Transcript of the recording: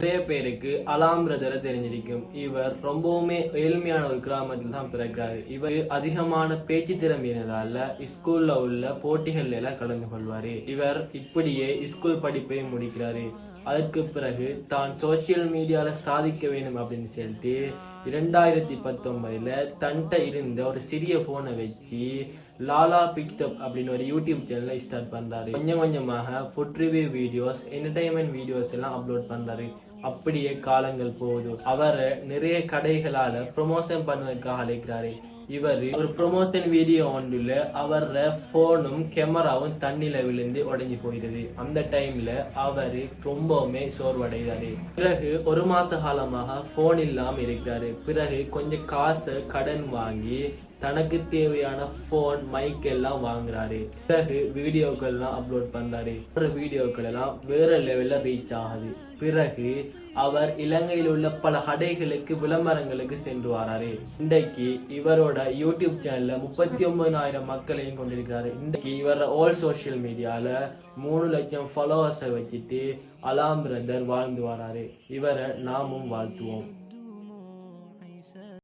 நிறைய பேருக்கு அலாம் பிரதரை தெரிஞ்சிருக்கும். இவர் ரொம்பவுமே ஏழ்மையான ஒரு கிராமத்தில் தான் பிறக்கிறாரு. இவர் அதிகமான பேச்சு திறமையினதால ஸ்கூல்ல உள்ள போட்டிகள் எல்லாம் கலந்து கொள்வாரு. இவர் இப்படியே ஸ்கூல் படிப்பை முடிக்கிறாரு. அதுக்கு பிறகு தான் சோசியல் மீடியால சாதிக்க வேணும் அப்படின்னு சொல்லிட்டு 2019 தன்ட்ட இருந்த ஒரு சிறிய போனை வச்சு லாலா பிக்டப் அப்படின்னு ஒரு யூடியூப் சேனலை ஸ்டார்ட் பண்றாரு. கொஞ்சம் கொஞ்சமாக food review videos, entertainment videos எல்லாம் அப்லோட் பண்றாரு. அப்படியே காலங்கள் போகுது. அவரை நிறைய கடைகளால ப்ரொமோஷன் பண்ணுவதற்காக அழைக்கிறாரு. இவர் ஒரு ப்ரொமோஷன் வீடியோ ஒன்றுல அவர போனும் கேமராவும் தண்ணில விழுந்து உடஞ்சி போயிடுது. அந்த டைம்ல அவரு ரொம்பவுமே சோர்வடைகிறாரு. பிறகு ஒரு மாச காலமாக போன் இல்லாம இருக்கிறாரு. பிறகு கொஞ்சம் காசை கடன் வாங்கி தனக்கு தேவையான போன், மைக் எல்லாம் வாங்குறாரு. பிறகு வீடியோக்கள் எல்லாம் அப்லோட் பண்றாரு. வீடியோக்கள் எல்லாம் வேற லெவல்ல ரீச் ஆகுது. பிறகு அவர் இலங்கையில் உள்ள பல கடைகளுக்கு விளம்பரங்களுக்கு சென்று வராரு. இன்றைக்கு இவரோட யூடியூப் சேனல்ல 39,000 மக்களையும் கொண்டிருக்கிறாரு. இன்றைக்கு இவர ஆல் சோசியல் மீடியால 3 லட்சம் ஃபாலோவர்ஸை வச்சுட்டு அலாம் பிரதர் வாழ்ந்து வராரு. இவரை நாமும் வாழ்த்துவோம்.